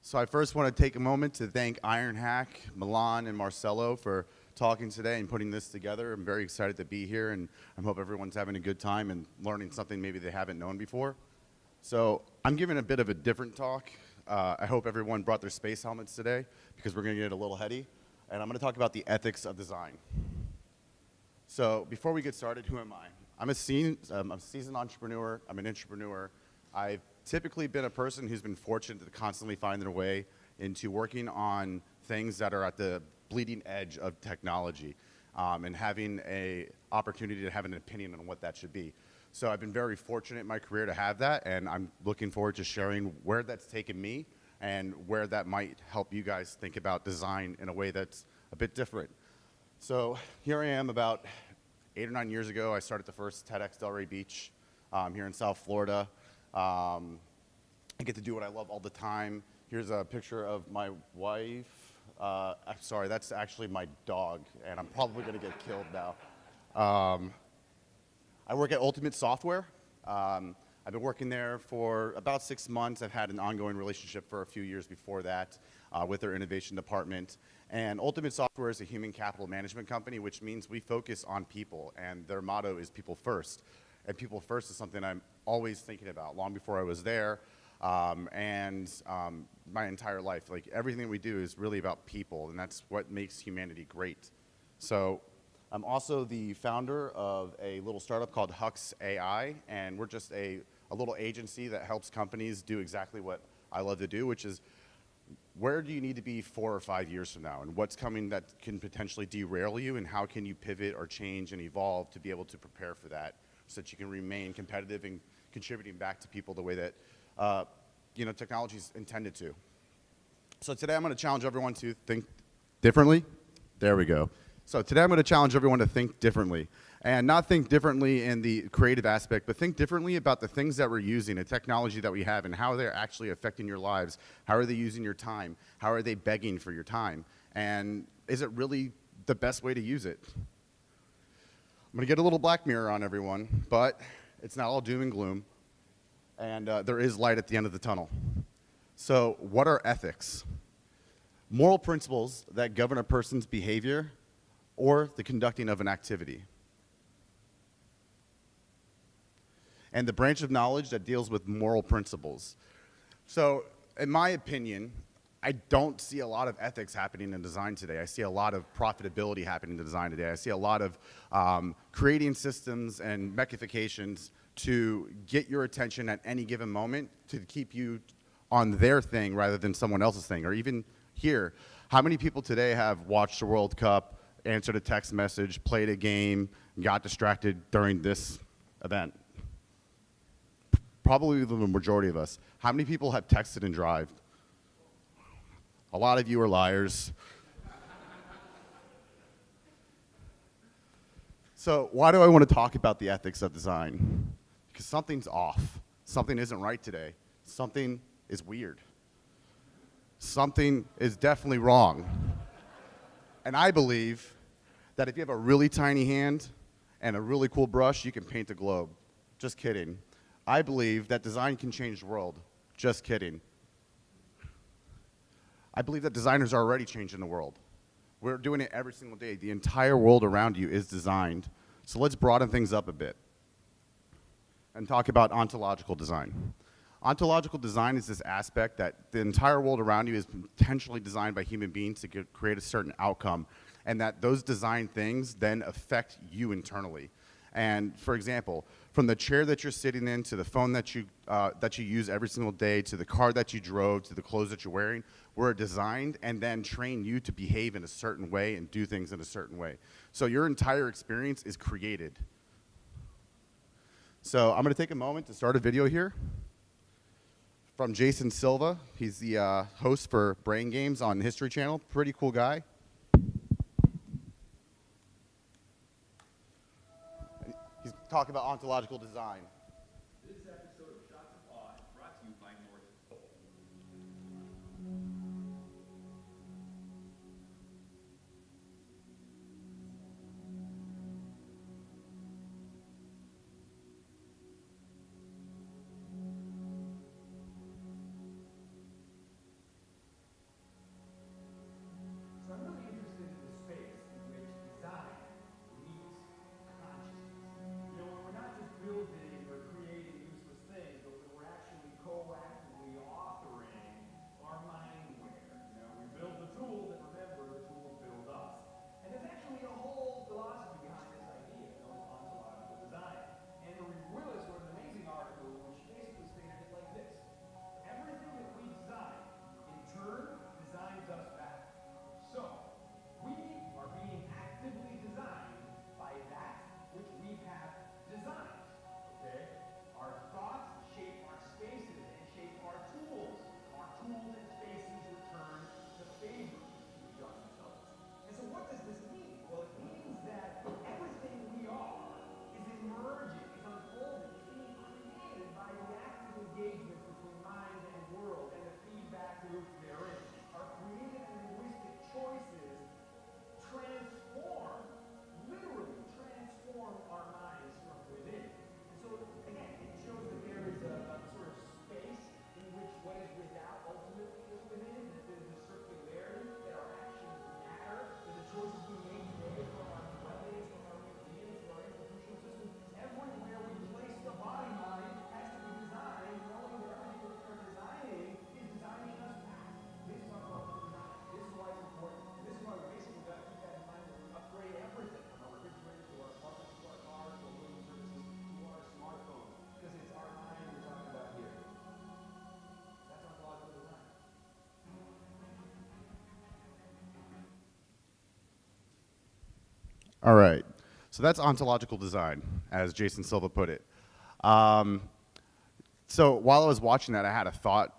So I first want to take a moment to thank Ironhack, Milan, and Marcelo for talking today and putting this together. I'm very excited to be here, and I hope everyone's having a good time and learning something maybe they haven't known before. So I'm giving a bit of a different talk. I hope everyone brought their space helmets today because we're going to get a little heady. And I'm going to talk about the ethics of design. So before we get started, who am I? I'm a seasoned entrepreneur. I'm an entrepreneur. I've typically been a person who's been fortunate to constantly find their way into working on things that are at the bleeding edge of technology and having an opportunity to have an opinion on what that should be. So I've been very fortunate in my career to have that, and I'm looking forward to sharing where that's taken me and where that might help you guys think about design in a way that's a bit different. So here I am about 8 or 9 years ago. I started the first TEDx Delray Beach here in South Florida. I get to do what I love all the time. Here's a picture of my wife. I'm sorry, that's actually my dog, and I'm probably going to get killed now. I work at Ultimate Software. I've been working there for about 6 months. I've had an ongoing relationship for a few years before that with their innovation department. And Ultimate Software is a human capital management company, which means we focus on people, and their motto is people first. And people first is something I'm always thinking about long before I was there, and my entire life. Like, everything we do is really about people, and that's what makes humanity great. So I'm also the founder of a little startup called Hux AI, and we're just a little agency that helps companies do exactly what I love to do, which is where do you need to be 4 or 5 years from now, and what's coming that can potentially derail you, and how can you pivot or change and evolve to be able to prepare for that so that you can remain competitive and contributing back to people the way that technology is intended to. So today I'm going to challenge everyone to think differently. There we go. So today I'm going to challenge everyone to think differently, and not think differently in the creative aspect, but think differently about the things that we're using, the technology that we have, and how they're actually affecting your lives. How are they using your time? How are they begging for your time? And is it really the best way to use it? I'm going to get a little Black Mirror on everyone, but it's not all doom and gloom, and there is light at the end of the tunnel. So what are ethics? Moral principles that govern a person's behavior or the conducting of an activity. And the branch of knowledge that deals with moral principles. So, in my opinion, I don't see a lot of ethics happening in design today. I see a lot of profitability happening in design today. I see a lot of creating systems and mechifications to get your attention at any given moment to keep you on their thing rather than someone else's thing. Or even here, how many people today have watched the World Cup, answered a text message, played a game, got distracted during this event? Probably the majority of us. How many people have texted and drive? A lot of you are liars. So why do I want to talk about the ethics of design? Because something's off. Something isn't right today. Something is weird. Something is definitely wrong. And I believe that if you have a really tiny hand and a really cool brush, you can paint a globe. Just kidding. I believe that design can change the world. Just kidding. I believe that designers are already changing the world. We're doing it every single day. The entire world around you is designed. So let's broaden things up a bit and talk about ontological design. Ontological design is this aspect that the entire world around you is potentially designed by human beings to create a certain outcome, and that those design things then affect you internally. And for example, from the chair that you're sitting in, to the phone that you use every single day, to the car that you drove, to the clothes that you're wearing, were designed and then train you to behave in a certain way and do things in a certain way. So your entire experience is created. So I'm going to take a moment to start a video here from Jason Silva. He's the host for Brain Games on History Channel. Pretty cool guy. He's talking about ontological design. This episode of Shots of Awe is brought to you by North. All right. So that's ontological design, as Jason Silva put it. So while I was watching that, I had a thought,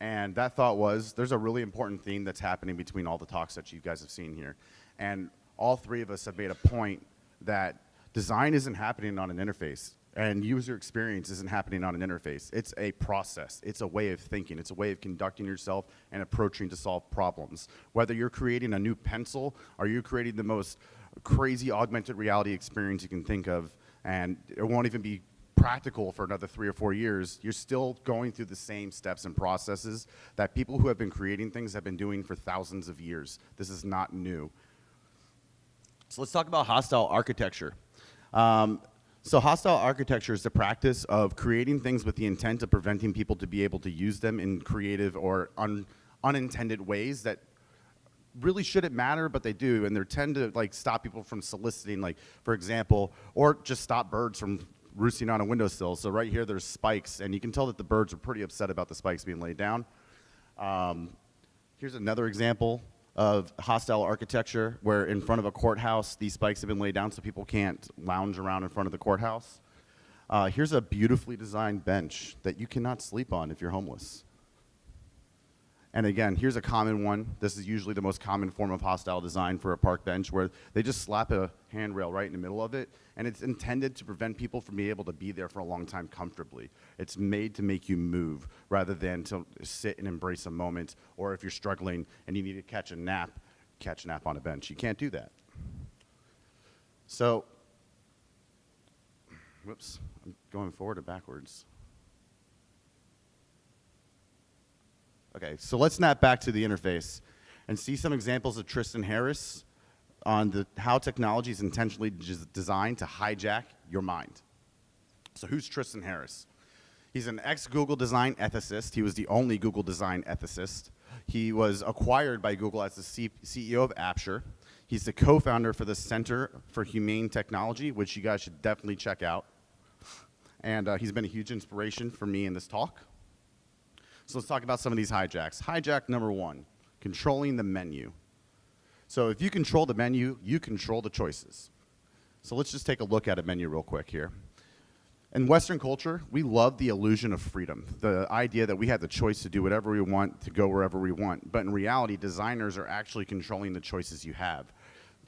and that thought was, there's a really important theme that's happening between all the talks that you guys have seen here. And all three of us have made a point that design isn't happening on an interface, and user experience isn't happening on an interface. It's a process. It's a way of thinking. It's a way of conducting yourself and approaching to solve problems. Whether you're creating a new pencil or you're creating the most crazy augmented reality experience you can think of, and it won't even be practical for another 3 or 4 years, you're still going through the same steps and processes that people who have been creating things have been doing for thousands of years. This is not new. So let's talk about hostile architecture. So hostile architecture is the practice of creating things with the intent of preventing people to be able to use them in creative or unintended ways that really shouldn't matter, but they do, and they tend to like stop people from soliciting, like, for example, or just stop birds from roosting on a windowsill. So right here, there's spikes, and you can tell that the birds are pretty upset about the spikes being laid down. Here's another example of hostile architecture where in front of a courthouse, these spikes have been laid down so people can't lounge around in front of the courthouse. Here's a beautifully designed bench that you cannot sleep on if you're homeless. And again, here's a common one. This is usually the most common form of hostile design for a park bench, where they just slap a handrail right in the middle of it, and it's intended to prevent people from being able to be there for a long time comfortably. It's made to make you move rather than to sit and embrace a moment, or if you're struggling and you need to catch a nap on a bench. You can't do that. So, whoops, I'm going forward or backwards. Okay, so let's snap back to the interface and see some examples of Tristan Harris on how technology is intentionally designed to hijack your mind. So who's Tristan Harris? He's an ex-Google design ethicist. He was the only Google design ethicist. He was acquired by Google as the CEO of Apture. He's the co-founder for the Center for Humane Technology, which you guys should definitely check out. And he's been a huge inspiration for me in this talk. So let's talk about some of these hijacks. Hijack number 1, controlling the menu. So if you control the menu, you control the choices. So let's just take a look at a menu real quick here. In Western culture, we love the illusion of freedom, the idea that we have the choice to do whatever we want, to go wherever we want. But in reality, designers are actually controlling the choices you have.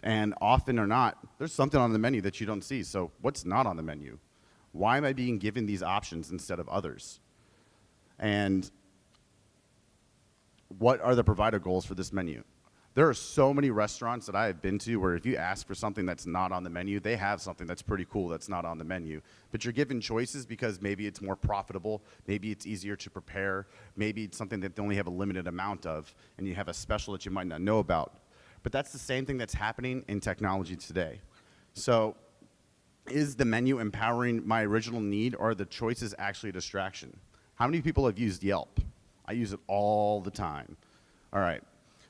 And often or not, there's something on the menu that you don't see. So what's not on the menu? Why am I being given these options instead of others? And what are the provider goals for this menu? There are so many restaurants that I have been to where if you ask for something that's not on the menu, they have something that's pretty cool that's not on the menu. But you're given choices because maybe it's more profitable, maybe it's easier to prepare, maybe it's something that they only have a limited amount of, and you have a special that you might not know about. But that's the same thing that's happening in technology today. So is the menu empowering my original need, or are the choices actually a distraction? How many people have used Yelp? I use it all the time. All right,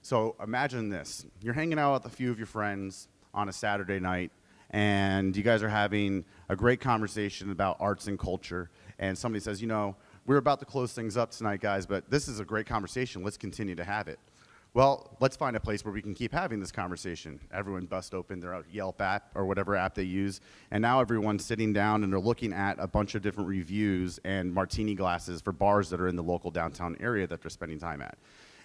so imagine this. You're hanging out with a few of your friends on a Saturday night, and you guys are having a great conversation about arts and culture, and somebody says, you know, we're about to close things up tonight, guys, but this is a great conversation. Let's continue to have it. Well, let's find a place where we can keep having this conversation. Everyone bust open their Yelp app or whatever app they use, and now everyone's sitting down and they're looking at a bunch of different reviews and martini glasses for bars that are in the local downtown area that they're spending time at.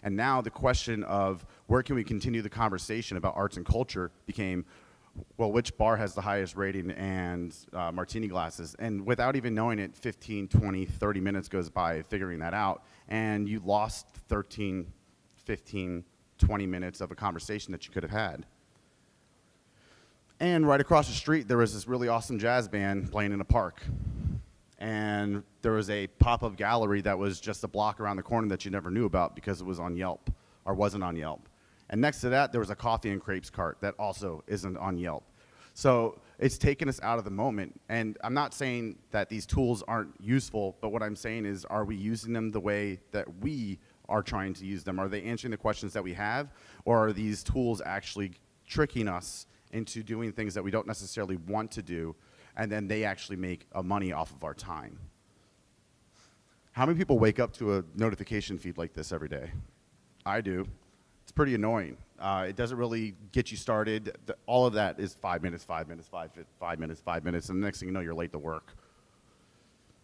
And now the question of where can we continue the conversation about arts and culture became, well, which bar has the highest rating and martini glasses? And without even knowing it, 15, 20, 30 minutes goes by figuring that out, and you lost 13, 15, 20 minutes of a conversation that you could have had. And right across the street, there was this really awesome jazz band playing in a park. And there was a pop-up gallery that was just a block around the corner that you never knew about because it was on Yelp, or wasn't on Yelp. And next to that, there was a coffee and crepes cart that also isn't on Yelp. So it's taken us out of the moment. And I'm not saying that these tools aren't useful, but what I'm saying is, are we using them the way that we are trying to use them? Are they answering the questions that we have, or are these tools actually tricking us into doing things that we don't necessarily want to do, and then they actually make money off of our time? How many people wake up to a notification feed like this every day? I do. It's pretty annoying. It doesn't really get you started. All of that is 5 minutes, 5 minutes, 5 minutes, 5 minutes, and the next thing you know, you're late to work.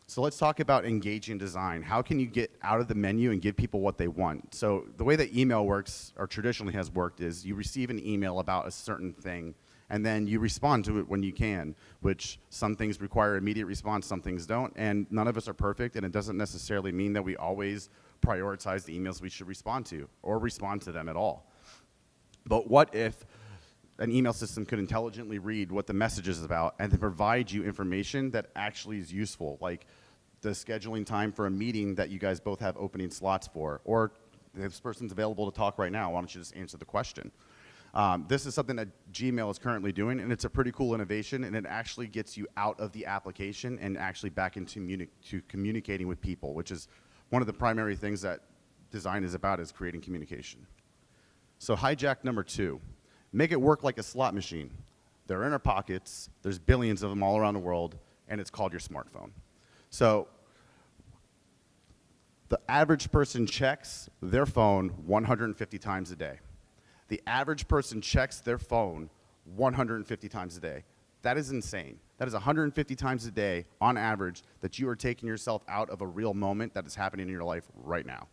So let's talk about engaging design. How can you get out of the menu and give people what they want? So the way that email works, or traditionally has worked, is you receive an email about a certain thing, and then you respond to it when you can, which some things require immediate response, some things don't, and none of us are perfect, and it doesn't necessarily mean that we always prioritize the emails we should respond to, or respond to them at all. But what if an email system could intelligently read what the message is about and then provide you information that actually is useful, like the scheduling time for a meeting that you guys both have opening slots for, or this person's available to talk right now, why don't you just answer the question? This is something that Gmail is currently doing, and it's a pretty cool innovation, and it actually gets you out of the application and actually back into communicating with people, which is one of the primary things that design is about, is creating communication. So hijack number 2. Make it work like a slot machine. They're in our pockets, there's billions of them all around the world, and it's called your smartphone. So the average person checks their phone 150 times a day. The average person checks their phone 150 times a day. That is insane. That is 150 times a day, on average, that you are taking yourself out of a real moment that is happening in your life right now.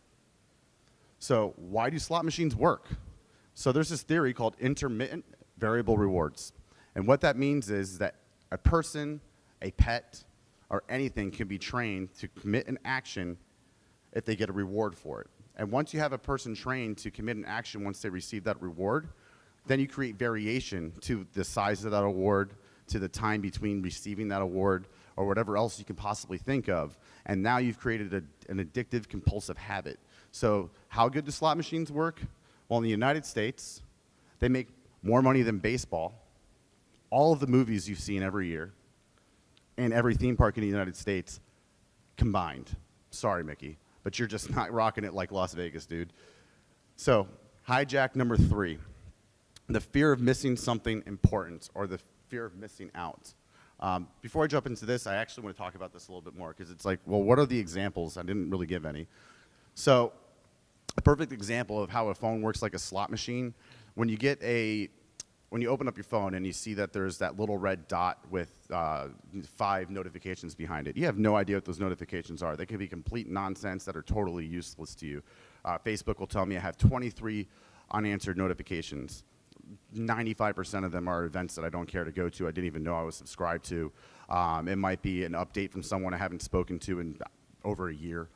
So why do slot machines work? So there's this theory called intermittent variable rewards. And what that means is that a person, a pet, or anything can be trained to commit an action if they get a reward for it. And once you have a person trained to commit an action once they receive that reward, then you create variation to the size of that award, to the time between receiving that award, or whatever else you can possibly think of. And now you've created an addictive, compulsive habit. So how good do slot machines work? Well, in the United States, they make more money than baseball, all of the movies you've seen every year, and every theme park in the United States combined. Sorry, Mickey, but you're just not rocking it like Las Vegas, dude. So hijack number 3, the fear of missing something important, or the fear of missing out. Before I jump into this, I actually want to talk about this a little bit more, because it's like, well, what are the examples? I didn't really give any. So a perfect example of how a phone works like a slot machine, when you open up your phone and you see that there's that little red dot with 5 notifications behind it, you have no idea what those notifications are. They can be complete nonsense that are totally useless to you. Facebook will tell me I have 23 unanswered notifications. 95% of them are events that I don't care to go to, I didn't even know I was subscribed to. It might be an update from someone I haven't spoken to in over a year.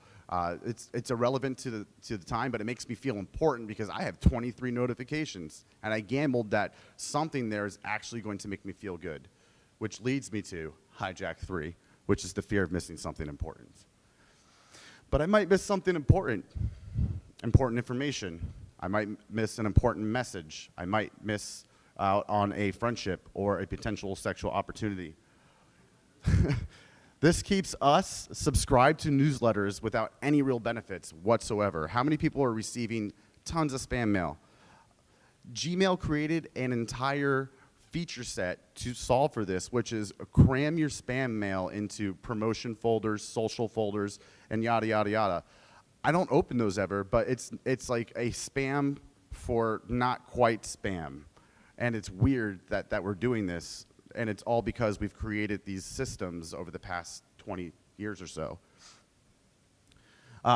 It's irrelevant to the time, but it makes me feel important because I have 23 notifications, and I gambled that something there is actually going to make me feel good, which leads me to hijack 3, which is the fear of missing something important. But I might miss something important information. I might miss an important message. I might miss out on a friendship or a potential sexual opportunity. This keeps us subscribed to newsletters without any real benefits whatsoever. How many people are receiving tons of spam mail? Gmail created an entire feature set to solve for this, which is cram your spam mail into promotion folders, social folders, and yada, yada, yada. I don't open those ever, but it's like a spam for not quite spam. And it's weird that we're doing this. And it's all because we've created these systems over the past 20 years or so.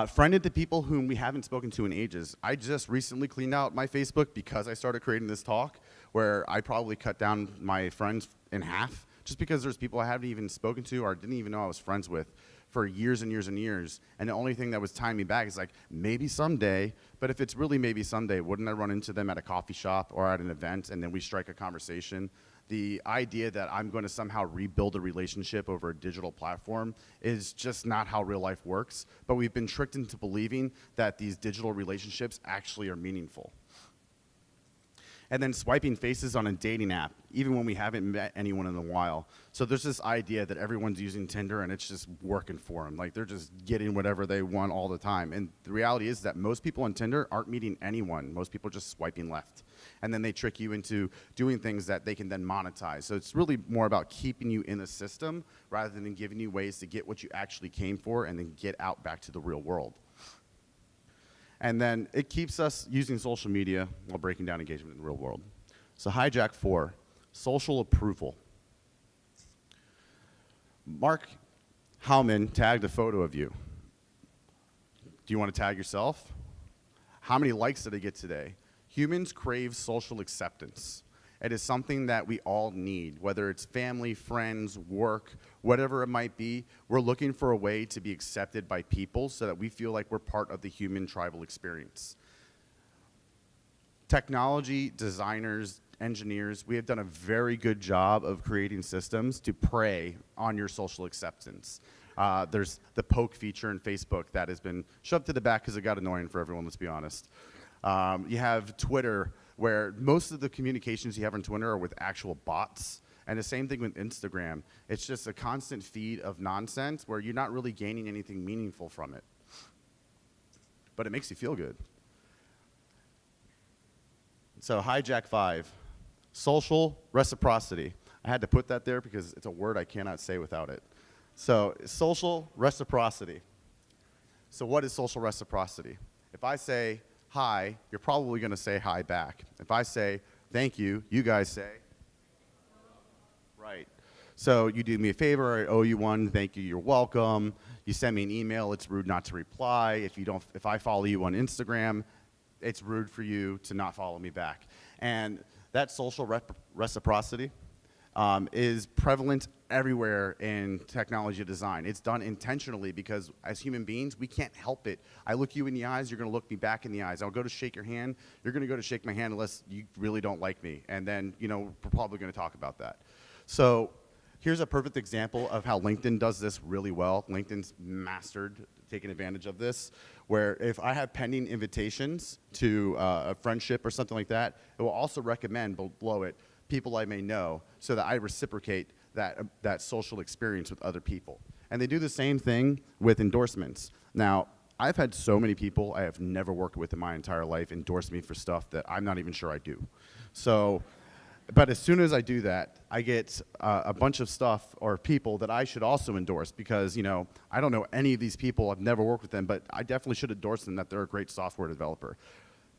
Friended to people whom we haven't spoken to in ages. I just recently cleaned out my Facebook because I started creating this talk, where I probably cut down my friends in half, just because there's people I haven't even spoken to or didn't even know I was friends with for years and years and years. And the only thing that was tying me back is like, maybe someday, but if it's really maybe someday, wouldn't I run into them at a coffee shop or at an event and then we strike a conversation? The idea that I'm going to somehow rebuild a relationship over a digital platform is just not how real life works, but we've been tricked into believing that these digital relationships actually are meaningful. And then swiping faces on a dating app, even when we haven't met anyone in a while. So there's this idea that everyone's using Tinder and it's just working for them. Like they're just getting whatever they want all the time. And the reality is that most people on Tinder aren't meeting anyone. Most people are just swiping left. And then they trick you into doing things that they can then monetize. So it's really more about keeping you in the system rather than giving you ways to get what you actually came for and then get out back to the real world. And then it keeps us using social media while breaking down engagement in the real world. So hijack 4, social approval. Mark Howman tagged a photo of you. Do you want to tag yourself? How many likes did I get today? Humans crave social acceptance. It is something that we all need, whether it's family, friends, work, whatever it might be. We're looking for a way to be accepted by people so that we feel like we're part of the human tribal experience. Technology, designers, engineers, we have done a very good job of creating systems to prey on your social acceptance. There's the poke feature in Facebook that has been shoved to the back because it got annoying for everyone, let's be honest. You have Twitter, where most of the communications you have on Twitter are with actual bots. And the same thing with Instagram. It's just a constant feed of nonsense where you're not really gaining anything meaningful from it. But it makes you feel good. So hijack 5, social reciprocity. I had to put that there because it's a word I cannot say without it. So social reciprocity. So what is social reciprocity? If I say hi, you're probably going to say hi back. If I say thank you, you guys say right. So you do me a favor, I owe you one, thank you, you're welcome. You send me an email, it's rude not to reply. If I follow you on Instagram, it's rude for you to not follow me back. And that social reciprocity is prevalent everywhere in technology design. It's done intentionally because as human beings, we can't help it. I look you in the eyes, you're gonna look me back in the eyes. I'll go to shake your hand, you're gonna go to shake my hand unless you really don't like me. And then, we're probably gonna talk about that. So here's a perfect example of how LinkedIn does this really well. LinkedIn's mastered taking advantage of this, where if I have pending invitations to a friendship or something like that, it will also recommend below it people I may know so that I reciprocate that social experience with other people. And they do the same thing with endorsements. Now, I've had so many people I have never worked with in my entire life endorse me for stuff that I'm not even sure I do. So, but as soon as I do that, I get a bunch of stuff or people that I should also endorse because, I don't know any of these people, I've never worked with them, but I definitely should endorse them that they're a great software developer.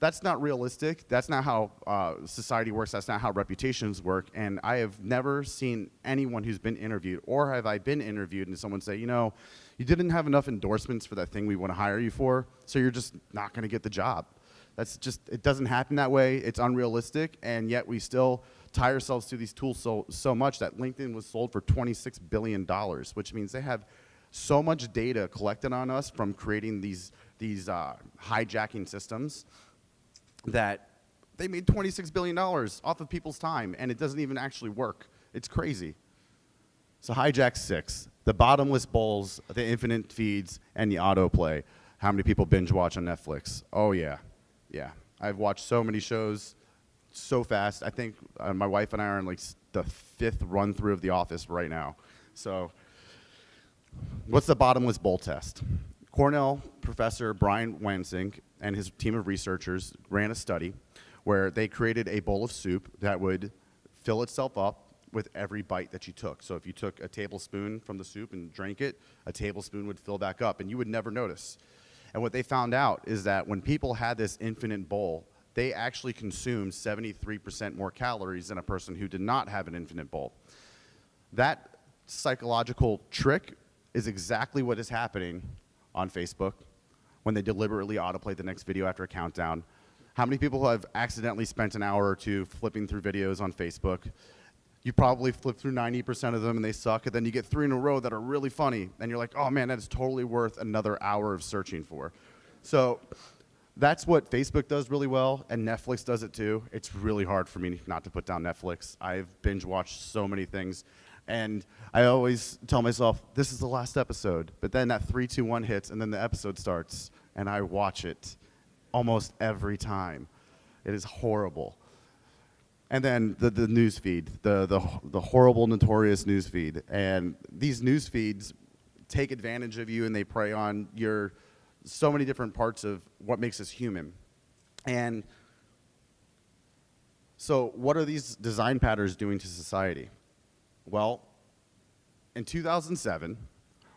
That's not realistic. That's not how society works. That's not how reputations work. And I have never seen anyone who's been interviewed, or have I been interviewed and someone say, you didn't have enough endorsements for that thing we want to hire you for, so you're just not going to get the job. It doesn't happen that way. It's unrealistic, and yet we still tie ourselves to these tools so much that LinkedIn was sold for $26 billion, which means they have so much data collected on us from creating these hijacking systems that they made $26 billion off of people's time, and it doesn't even actually work. It's crazy. So hijack 6, the bottomless bowls, the infinite feeds, and the autoplay. How many people binge watch on Netflix? Oh, yeah. Yeah. I've watched so many shows so fast. I think my wife and I are in like the 5th run through of The Office right now. So what's the bottomless bowl test? Cornell professor Brian Wansink and his team of researchers ran a study where they created a bowl of soup that would fill itself up with every bite that you took. So if you took a tablespoon from the soup and drank it, a tablespoon would fill back up, and you would never notice. And what they found out is that when people had this infinite bowl, they actually consumed 73% more calories than a person who did not have an infinite bowl. That psychological trick is exactly what is happening on Facebook when they deliberately autoplay the next video after a countdown. How many people have accidentally spent an hour or two flipping through videos on Facebook? You probably flip through 90% of them and they suck, and then you get 3 in a row that are really funny, and you're like, oh man, that is totally worth another hour of searching for. So that's what Facebook does really well, and Netflix does it too. It's really hard for me not to put down Netflix. I've binge watched so many things, and I always tell myself, this is the last episode, but then that 3, 2, 1 hits, and then the episode starts, and I watch it almost every time. It is horrible. And then the news feed, the horrible, notorious news feed. And these news feeds take advantage of you, and they prey on so many different parts of what makes us human. And so what are these design patterns doing to society? Well, in 2007,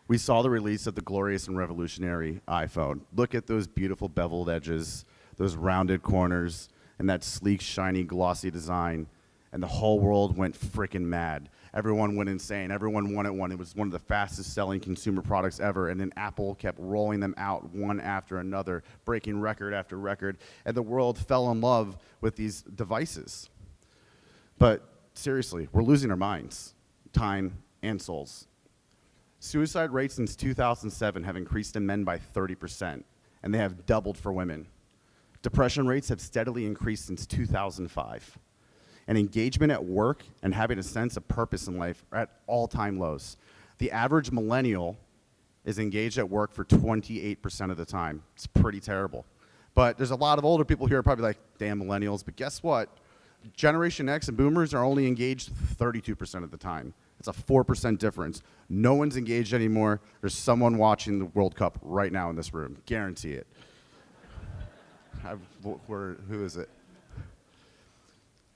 We saw the release of the glorious and revolutionary iPhone. Look at those beautiful beveled edges, those rounded corners, and that sleek, shiny, glossy design. And the whole world went freaking mad. Everyone went insane. Everyone wanted one. It was one of the fastest selling consumer products ever. And then Apple kept rolling them out one after another, breaking record after record. And the world fell in love with these devices. But seriously, we're losing our minds, time, and souls. Suicide rates since 2007 have increased in men by 30%, and they have doubled for women. Depression rates have steadily increased since 2005. And engagement at work and having a sense of purpose in life are at all-time lows. The average millennial is engaged at work for 28% of the time. It's pretty terrible. But there's a lot of older people here probably like, damn millennials, but guess what? Generation X and boomers are only engaged 32% of the time. It's a 4% difference. No one's engaged anymore. There's someone watching the World Cup right now in this room. Guarantee it. Who is it?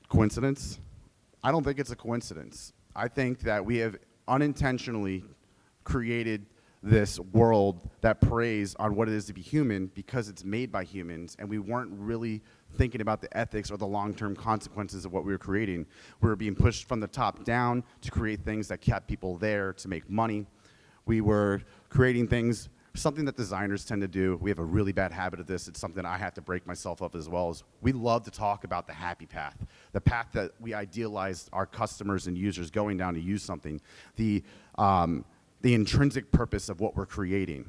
Coincidence? I don't think it's a coincidence. I think that we have unintentionally created this world that preys on what it is to be human because it's made by humans, and we weren't really thinking about the ethics or the long-term consequences of what we were creating. We were being pushed from the top down to create things that kept people there to make money. We were creating things, something that designers tend to do. We have a really bad habit of this. It's something I have to break myself of as well. Is we love to talk about the happy path, the path that we idealize our customers and users going down to use something, the intrinsic purpose of what we're creating.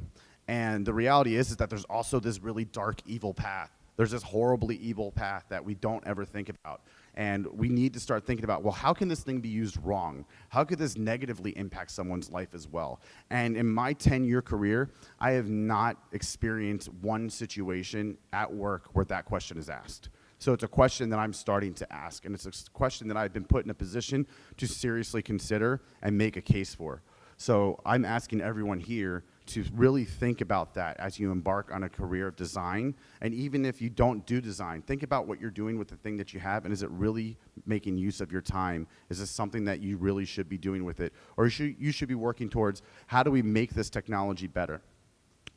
And the reality is that there's also this really dark, evil path. There's this horribly evil path that we don't ever think about. And we need to start thinking about, well, how can this thing be used wrong? How could this negatively impact someone's life as well? And in my 10-year career, I have not experienced one situation at work where that question is asked. So it's a question that I'm starting to ask, and it's a question that I've been put in a position to seriously consider and make a case for. So I'm asking everyone here to really think about that as you embark on a career of design. And even if you don't do design, think about what you're doing with the thing that you have, and is it really making use of your time? Is this something that you really should be doing with it? Or you should be working towards, how do we make this technology better?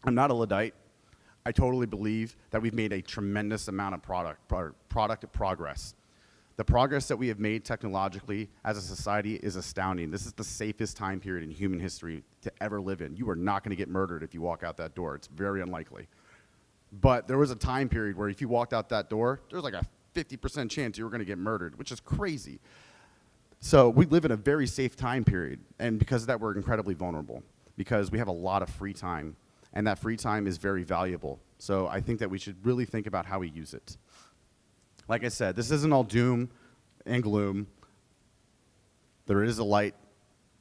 I'm not a Luddite. I totally believe that we've made a tremendous amount of product progress. The progress that we have made technologically as a society is astounding. This is the safest time period in human history to ever live in. You are not going to get murdered if you walk out that door. It's very unlikely. But there was a time period where if you walked out that door, there's like a 50% chance you were going to get murdered, which is crazy. So we live in a very safe time period. And because of that, we're incredibly vulnerable because we have a lot of free time. And that free time is very valuable. So I think that we should really think about how we use it. Like I said, this isn't all doom and gloom. There is a light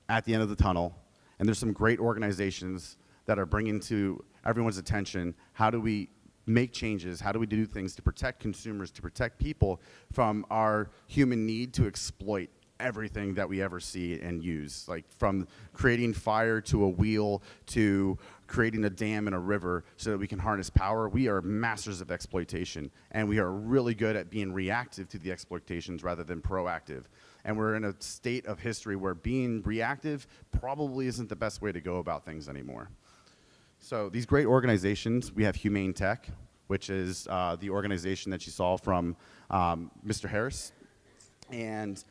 at the end of the tunnel, and there's some great organizations that are bringing to everyone's attention, how do we make changes, how do we do things to protect consumers, to protect people from our human need to exploit everything that we ever see and use, like from creating fire to a wheel to creating a dam in a river so that we can harness power. We are masters of exploitation, and we are really good at being reactive to the exploitations rather than proactive. And we're in a state of history where being reactive probably isn't the best way to go about things anymore. So these great organizations, we have Humane Tech, which is the organization that you saw from Mr. Harris, and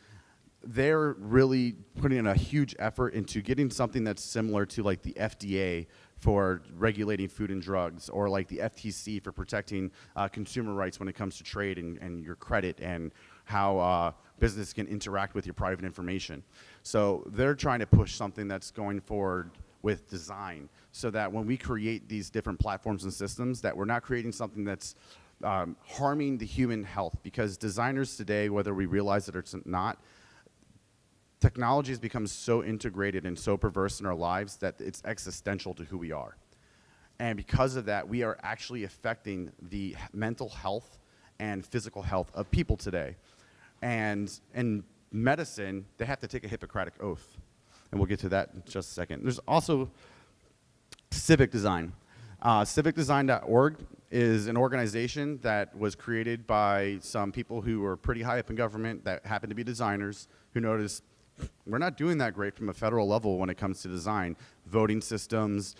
they're really putting in a huge effort into getting something that's similar to like the FDA for regulating food and drugs, or like the FTC for protecting consumer rights when it comes to trade and your credit and how business can interact with your private information. So they're trying to push something that's going forward with design so that when we create these different platforms and systems, that we're not creating something that's harming the human health, because designers today, whether we realize it or not, technology has become so integrated and so perverse in our lives that it's existential to who we are. And because of that, we are actually affecting the mental health and physical health of people today. And in medicine, they have to take a Hippocratic oath. And we'll get to that in just a second. There's also civic design. Civicdesign.org is an organization that was created by some people who were pretty high up in government that happen to be designers who noticed We're not doing that great from a federal level when it comes to design. Voting systems,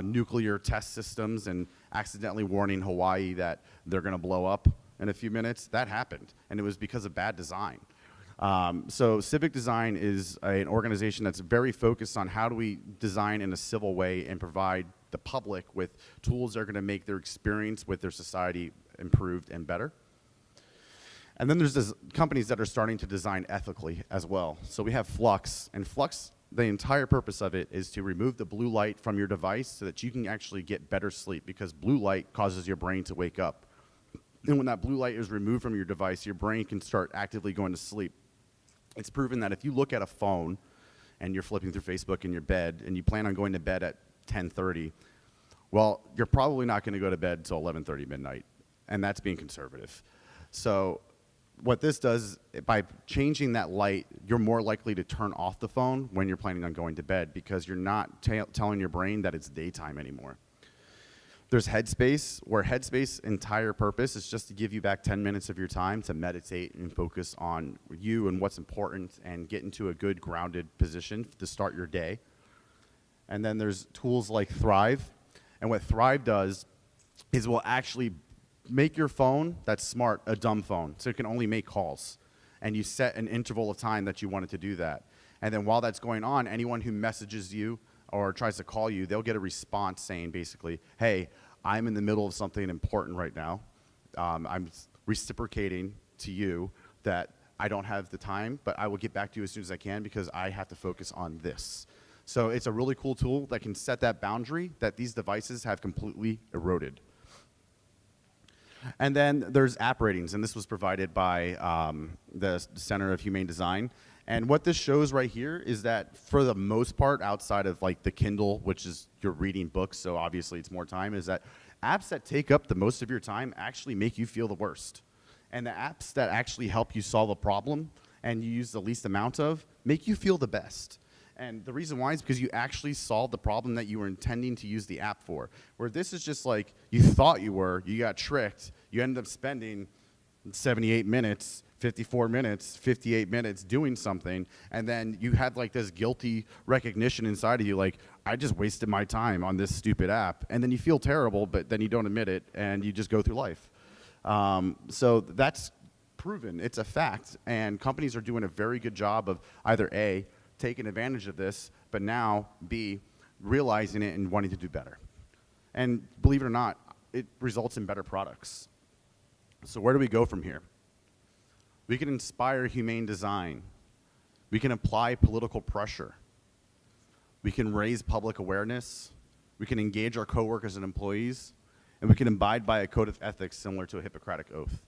nuclear test systems, and accidentally warning Hawaii that they're going to blow up in a few minutes. That happened, and it was because of bad design. So civic design is an organization that's very focused on how do we design in a civil way and provide the public with tools that are going to make their experience with their society improved and better. And then there's companies that are starting to design ethically as well. So we have Flux, and Flux, the entire purpose of it is to remove the blue light from your device so that you can actually get better sleep, because blue light causes your brain to wake up. And when that blue light is removed from your device, your brain can start actively going to sleep. It's proven that if you look at a phone and you're flipping through Facebook in your bed and you plan on going to bed at 10:30, well, you're probably not going to go to bed until 11:30 midnight, and that's being conservative. So what this does, by changing that light, you're more likely to turn off the phone when you're planning on going to bed, because you're not telling your brain that it's daytime anymore. There's Headspace, where Headspace's entire purpose is just to give you back 10 minutes of your time to meditate and focus on you and what's important and get into a good grounded position to start your day. And then there's tools like Thrive. And what Thrive does is will actually make your phone that's smart a dumb phone, so it can only make calls. And you set an interval of time that you want it to do that. And then while that's going on, anyone who messages you or tries to call you, they'll get a response saying basically, hey, I'm in the middle of something important right now. I'm reciprocating to you that I don't have the time, but I will get back to you as soon as I can because I have to focus on this. So it's a really cool tool that can set that boundary that these devices have completely eroded. And then there's app ratings, and this was provided by the Center of Humane Design. And what this shows right here is that for the most part, outside of like the Kindle, which is you're reading books, so obviously it's more time, is that apps that take up the most of your time actually make you feel the worst. And the apps that actually help you solve a problem and you use the least amount of make you feel the best. And the reason why is because you actually solved the problem that you were intending to use the app for. Where this is just like you thought you were, you got tricked, you ended up spending 78 minutes, 54 minutes, 58 minutes doing something, and then you had like this guilty recognition inside of you, like, I just wasted my time on this stupid app. And then you feel terrible, but then you don't admit it, and you just go through life. So that's proven. It's a fact. And companies are doing a very good job of either A, taking advantage of this, but now B, realizing it and wanting to do better. And believe it or not, it results in better products. So where do we go from here? We can inspire humane design. We can apply political pressure. We can raise public awareness. We can engage our coworkers and employees. And we can abide by a code of ethics similar to a Hippocratic oath.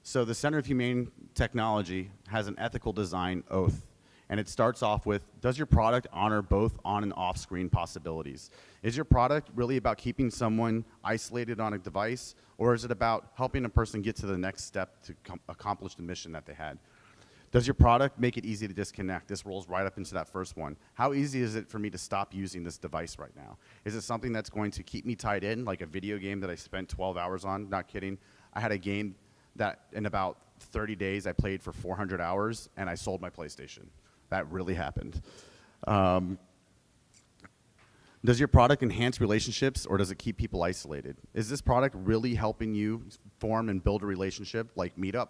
So the Center of Humane Technology has an ethical design oath. And it starts off with, does your product honor both on and off screen possibilities? Is your product really about keeping someone isolated on a device, or is it about helping a person get to the next step to accomplish the mission that they had? Does your product make it easy to disconnect? This rolls right up into that first one. How easy is it for me to stop using this device right now? Is it something that's going to keep me tied in, like a video game that I spent 12 hours on? Not kidding. I had a game that in about 30 days I played for 400 hours, and I sold my PlayStation. That really happened. Does your product enhance relationships, or does it keep people isolated? Is this product really helping you form and build a relationship like Meetup?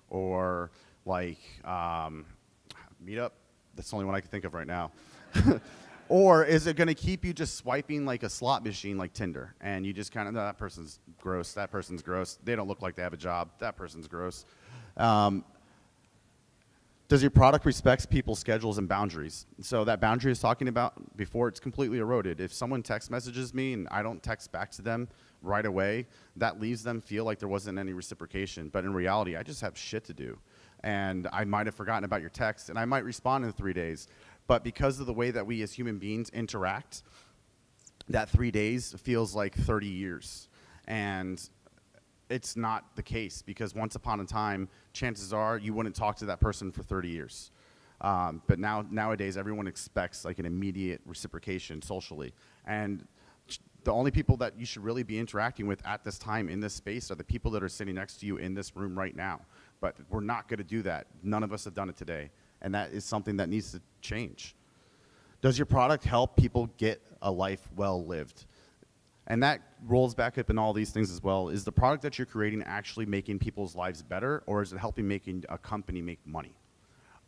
Or like Meetup? That's the only one I can think of right now. Or is it going to keep you just swiping like a slot machine like Tinder? And you just kind of, no, that person's gross, that person's gross. They don't look like they have a job, that person's gross. Does your product respect people's schedules and boundaries? So that boundary I was talking about before, it's completely eroded. If someone text messages me and I don't text back to them right away, that leaves them feel like there wasn't any reciprocation. But in reality, I just have shit to do. And I might have forgotten about your text, and I might respond in 3 days. But because of the way that we as human beings interact, that 3 days feels like 30 years. And it's not the case, because once upon a time, chances are you wouldn't talk to that person for 30 years. But nowadays, everyone expects like an immediate reciprocation socially. And the only people that you should really be interacting with at this time in this space are the people that are sitting next to you in this room right now. But we're not going to do that. None of us have done it today. and that is something that needs to change. Does your product help people get a life well lived? And that rolls back up in all these things as well. Is the product that you're creating actually making people's lives better, or is it helping making a company make money?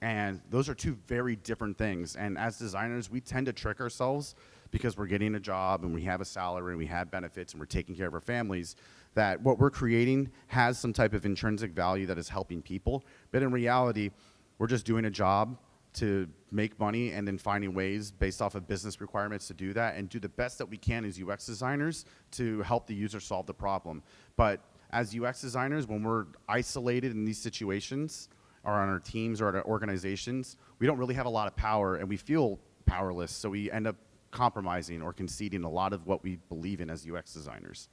And those are two very different things. And as designers, we tend to trick ourselves because we're getting a job and we have a salary and we have benefits and we're taking care of our families, that what we're creating has some type of intrinsic value that is helping people. But in reality, we're just doing a job to make money and then finding ways based off of business requirements to do that and do the best that we can as UX designers to help the user solve the problem. But as UX designers, when we're isolated in these situations, or on our teams or at our organizations, we don't really have a lot of power and we feel powerless, so we end up compromising or conceding a lot of what we believe in as UX designers.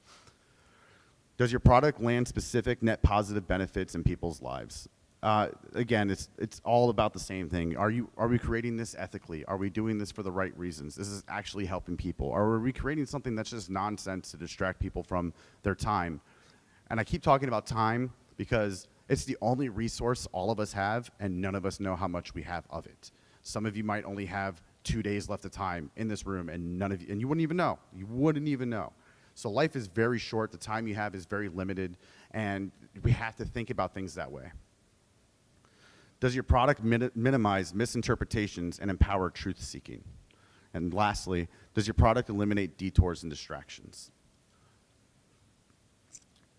Does your product land specific net positive benefits in people's lives? Again, it's all about the same thing. Are we creating this ethically? Are we doing this for the right reasons? This is actually helping people. Or are we creating something that's just nonsense to distract people from their time? And I keep talking about time because it's the only resource all of us have, and none of us know how much we have of it. Some of you might only have 2 days left of time in this room, and you wouldn't even know. You wouldn't even know. So life is very short. The time you have is very limited, and we have to think about things that way. Does your product minimize misinterpretations and empower truth-seeking? And lastly, does your product eliminate detours and distractions?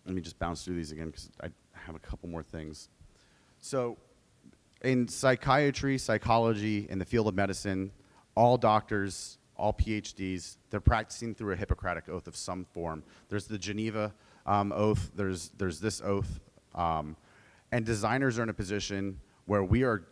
Let me just bounce through these again because I have a couple more things. So in psychiatry, psychology, in the field of medicine, all doctors, all PhDs, they're practicing through a Hippocratic oath of some form. There's the Geneva oath, there's this oath, and designers are in a position where we are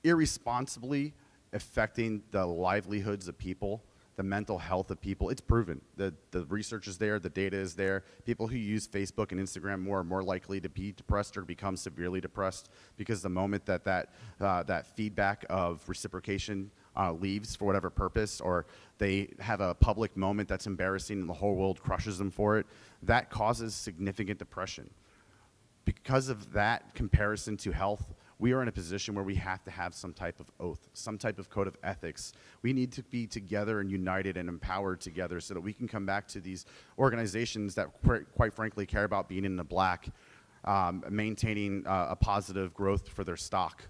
irresponsibly affecting the livelihoods of people, the mental health of people. It's proven. The research is there, the data is there. People who use Facebook and Instagram more are more likely to be depressed or become severely depressed because the moment that feedback of reciprocation leaves for whatever purpose, or they have a public moment that's embarrassing and the whole world crushes them for it, that causes significant depression. Because of that comparison to health, we are in a position where we have to have some type of oath, some type of code of ethics. We need to be together and united and empowered together so that we can come back to these organizations that quite frankly care about being in the black, maintaining a positive growth for their stock.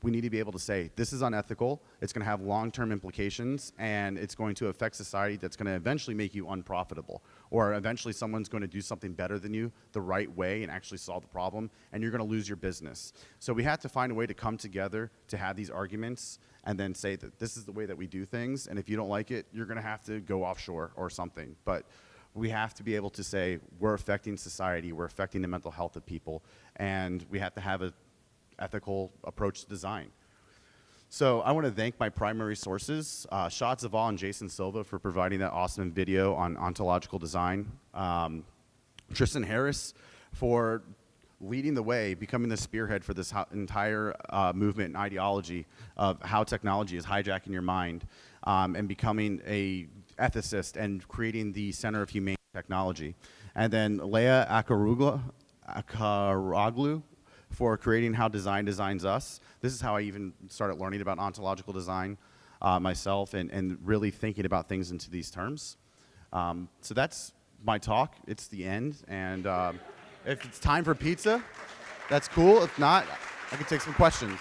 We need to be able to say, this is unethical, it's going to have long-term implications, and it's going to affect society that's going to eventually make you unprofitable. Or eventually someone's going to do something better than you the right way and actually solve the problem, and you're going to lose your business. So we have to find a way to come together to have these arguments and then say that this is the way that we do things, and if you don't like it, you're going to have to go offshore or something. But we have to be able to say, we're affecting society, we're affecting the mental health of people, and we have to have a ethical approach to design. So I want to thank my primary sources, Shad Zaval and Jason Silva, for providing that awesome video on ontological design. Tristan Harris for leading the way, becoming the spearhead for this entire movement and ideology of how technology is hijacking your mind, and becoming a ethicist and creating the Center of Humane Technology. And then Leah Akaroglu for creating How Design Designs Us. This is how I even started learning about ontological design myself and really thinking about things into these terms. So that's my talk. It's the end. And if it's time for pizza, that's cool. If not, I can take some questions.